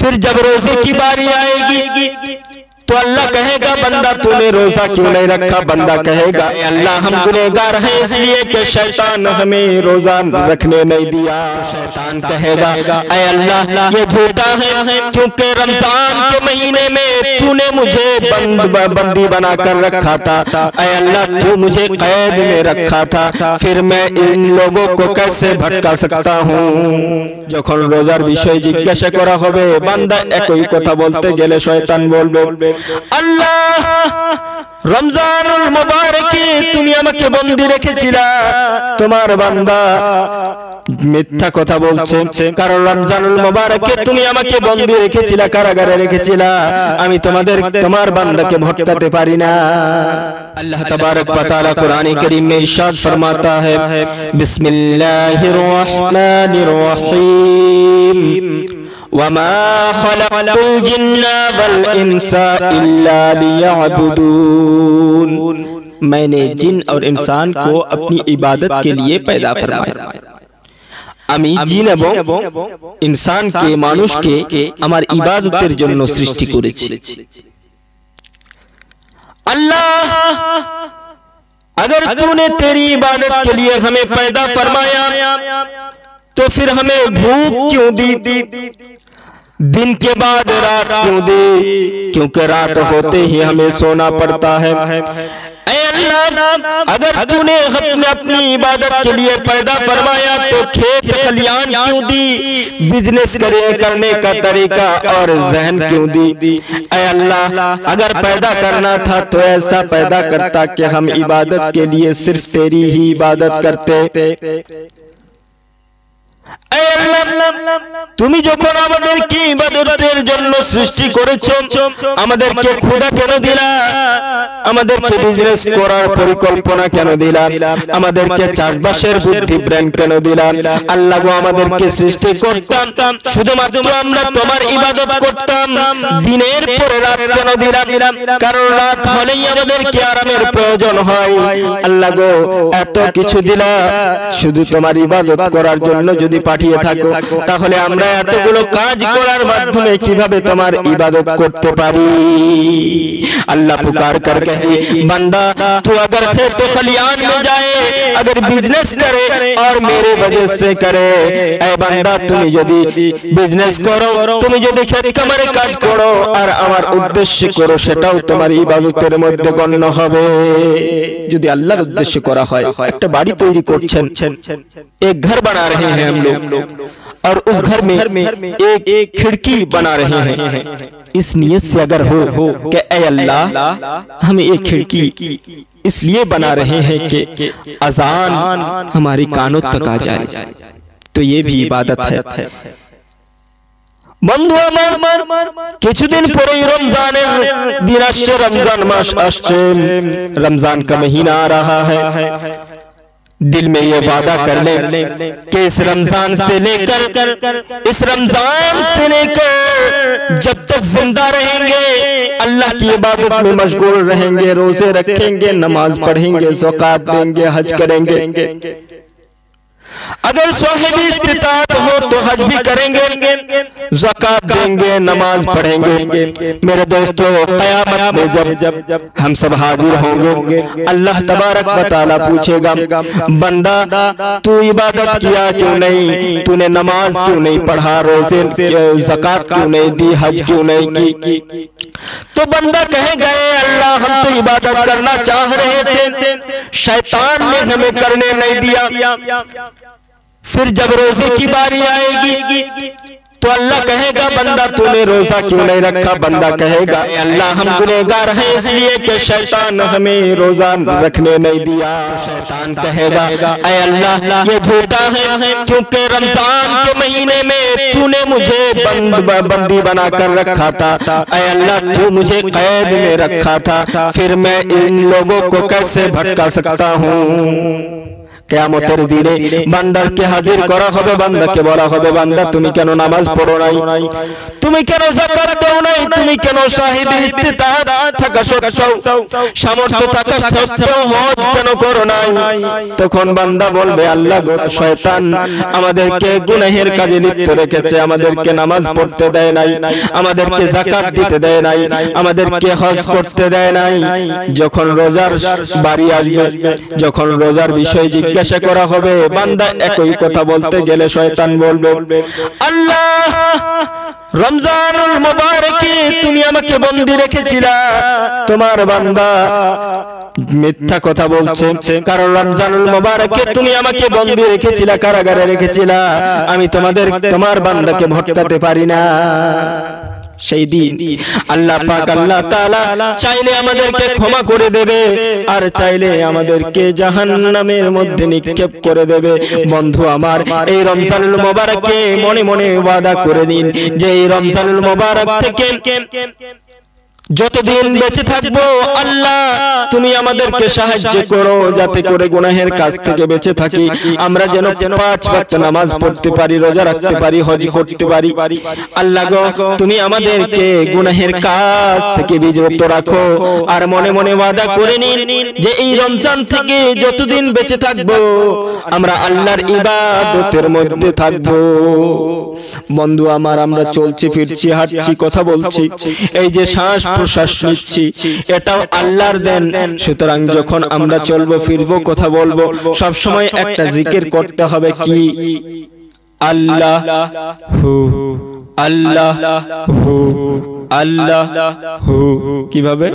फिर जब रोजे की बारी आएगी तो अल्लाह कहेगा बंदा तूने रोजा क्यों नहीं रखा। बंदा कहेगा अल्लाह हम गुनहगार हैं इसलिए कि शैतान हमें रोजा रखने नहीं दिया। तो शैतान कहेगा ऐ अल्लाह ये झूठा है क्योंकि रमजान के महीने में तूने मुझे बंदी बनाकर रखा था। ऐ अल्लाह तू मुझे कैद में रखा था, फिर मैं इन लोगों को कैसे भटका सकता हूँ। যখন রোজার বিষয় জিজ্ঞাসা করা হবে বান্দা একই কথা বলতে গেলে শয়তান বলবে আল্লাহ রমজানুল মুবারকে তুমি আমাকে বন্দী রেখেছিলা। তোমার বান্দা মিথ্যা কথা বলছে, কারণ রমজানুল মুবারকে তুমি আমাকে বন্দী রেখেছিলা, কারাগারে রেখেছিলা। আমি তোমার বান্দাকে ভটকাতে পারি না। अल्लाह तबारक व तआला कुरान करीम में इरशाद फरमाता है बिस्मिल्लाहिर रहमानिर रहीम वमा खलक़तुल जिन्ना वल इंसा इल्ला लियअबुदून। मैंने जिन और इंसान को अपनी इबादत के लिए पैदा फरमाया। আমি জিন এবং ইনসানকে মানুষকে আমার ইবাদতের জন্য সৃষ্টি করেছি। अल्लाह अगर तूने तेरी इबादत के लिए हमें पैदा फरमाया तो फिर हमें भूख क्यों दी, दिन के बाद रात क्यों दी, क्योंकि रात होते ही हमें सोना पड़ता है। ऐ अल्लाह अगर तूने हमें अपनी इबादत के लिए पैदा फरमाया तो खेत खलियान क्यों दी, बिजनेस करने का तरीका और जहन क्यों दी। ऐ अल्लाह अगर पैदा करना था तो ऐसा पैदा करता कि हम इबादत के लिए सिर्फ तेरी ही इबादत करते। তুমি যখন আমাদেরকে ইবাদতের জন্য সৃষ্টি করেছো আমাদেরকে ক্ষুধা কেন দিলা, আমাদেরকে বিজনেস করার পরিকল্পনা কেন দিলা, আমাদেরকে চাষবাসের বুদ্ধি ব্রেন কেন দিলা। আল্লাহ গো আমাদেরকে সৃষ্টি করতাম শুধুমাত্র আমরা তোমার ইবাদত করতাম, দিনের পরে রাত কেন দিলাম, কারণ রাত হলেই আমাদেরকে আরামের প্রয়োজন হয়। আল্লাহ গো এত কিছু দিলা শুধু তোমার ইবাদত করার জন্য যদি পাঠিয়ে থাকো তাহলে আমরা এতগুলো কাজ করার মাধ্যমে কিভাবে তোমার ইবাদত করতে পারি। अल्लाह पुकार कर कहे बंदा तू अगर से तो खलियान में जाए, अगर बिजनेस करे और मेरे वजह से करे। ऐ बंदा তুমি যদি বিজনেস করো, তুমি যদি খেত কামারে কাজ করো আর আমার উদ্দেশ্যে করো সেটাও তোমার ইবাদতের মধ্যে গণ্য হবে। যদি আল্লাহর উদ্দেশ্যে করা হয়, একটা বাড়ি তৈরি করছেন, एक घर बना रहे हैं हम लोग और उस घर में एक खिड़की बना रहे हैं, इस नियत से अगर हो कि ऐ अल्लाह हमें एक खिड़की इसलिए बना रहे हैं कि अजान हमारी कानों तक आ जाए, तो ये भी इबादत है। बंधु আমার কিছুদিন পরেই রমজানের দিন আসছে, रमजान मास আসছে, रमजान का महीना आ रहा है। दिल में ये वादा कर ले कि इस रमजान से लेकर जब तक जिंदा रहेंगे अल्लाह की इबादत में मशगूल रहेंगे, रोजे रखेंगे, नमाज पढ़ेंगे, ज़कात देंगे, हज करेंगे। अगर साहिबी इस्तिताअत हो तो हज भी करेंगे, ज़कात देंगे, नमाज पढ़ेंगे। मेरे दोस्तों क़यामत में जब हम सब हाजिर होंगे अल्लाह तबारक व तआला पूछेगा बंदा तू इबादत किया क्यों नहीं, तूने नमाज क्यों नहीं पढ़ा, रोजे ज़कात क्यों नहीं दी, हज क्यों नहीं की। तो बंदा कहेगा अल्लाह हम तो इबादत करना चाह रहे थे, शैतान ने हमें करने नहीं दिया। फिर जब रोजे की बारी आएगी तो अल्लाह कहेगा बंदा तूने रोजा क्यों नहीं रखा। बंदा कहेगा अल्लाह हम गुनहगार हैं इसलिए कि शैतान हमें रोजा रखने नहीं दिया। तो शैतान कहेगा ऐ अल्लाह ये झूठा है क्योंकि रमजान के महीने में तूने मुझे बंदी बनाकर रखा था। ऐ अल्लाह तू मुझे कैद में रखा था, फिर मैं इन लोगों को कैसे भटका सकता हूँ। কিয়ামতের দিনে বান্দাকে হাজির করা হবে, বান্দাকে বলা হবে, বান্দা তুমি কেন নামাজ পড়ো নাই, তুমি কেন যাকাত দাও নাই, তুমি কেন সাহিবে ইস্তিতাআত থাকা সত্ত্বেও, সামর্থ্য থাকা সত্ত্বেও হজ কেন করো নাই? তখন বান্দা বলবে, আল্লাহ গো, শয়তান আমাদেরকে গুনাহের কাজে লিপ্ত রেখেছে, আমাদেরকে নামাজ পড়তে দেয় নাই, আমাদেরকে যাকাত দিতে দেয় নাই, আমাদেরকে হজ করতে দেয় নাই। যখন রোজার বাড়ি আসবে, যখন রোজার বিষয় জিজ্ঞাসা করা হবে, বান্দা একই কথা বলতে গেলে শয়তান বলবে, আল্লাহ রমজানুল মুবারকে তুমি আমাকে বন্দী রেখেছিলা, তোমার বান্দা মিথ্যা কথা বলছে, কারণ রমজানুল মুবারকে তুমি আমাকে বন্দী রেখেছিলা, কারাগারে রেখেছিলা, আমি তোমার বান্দাকে ভটকাতে পারি না। সেই দিন আল্লাহ পাক আল্লাহ তাআলা চাইলে আমাদেরকে ক্ষমা করে দেবে, আর চাইলে আমাদেরকে জাহান্নামের মধ্যে নিক্ষেপ করে দেবে। বন্ধু আমার, এই রমজানুল মুবারকে মনে মনে ওয়াদা করে নিন যে এই রমজানুল মুবারক থেকে যতদিন বেঁচে থাকবো, আল্লাহ তুমি আমাদেরকে সাহায্য করো যাতে করে গুনাহের কাজ থেকে বেঁচে থাকি, আমরা যেন 5 ওয়াক্ত নামাজ পড়তে পারি, রোজা রাখতে পারি, হজ করতে পারি। আল্লাহ গো, তুমি আমাদেরকে গুনাহের কাজ থেকে বিরত রাখো। আর মনে মনে ওয়াদা করে নিন যে এই রমজান থেকে যতদিন বেঁচে থাকবো আমরা আল্লাহর ইবাদতের মধ্যে থাকবো। বন্ধু আমার, আমরা চলছি ফিরছি, হাঁটছি, কথা বলছি, এই যে শ্বাস প্রশ্বাস নিচ্ছি, এটাও আল্লাহর দেন। সুতরাং যখন আমরা চলবো, ফিরবো, কথা বলবো, সব সময় একটা জিকির করতে হবে, কি? আল্লাহ হু, আল্লাহ হু, আল্লাহ হু। কিভাবে?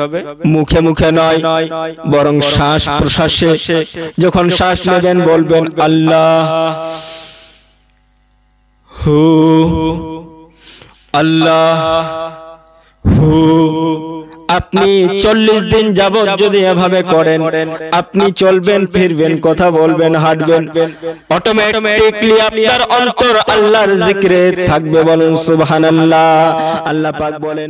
মুখে মুখে নয়, বরং শ্বাস প্রশ্বাসে যখন শ্বাস নেবেন বলবেন আল্লাহ হু, আল্লাহ হু। আপনি 40 দিন যাবত যদি এভাবে করেন, আপনি চলবেন, ফিরবেন, কথা বলবেন, হাঁটবেন, অটোমেটিকলি আপনার অন্তর আল্লাহর জিকিরে থাকবে। বলুন সুবহানাল্লাহ। আল্লাহ পাক বলেন,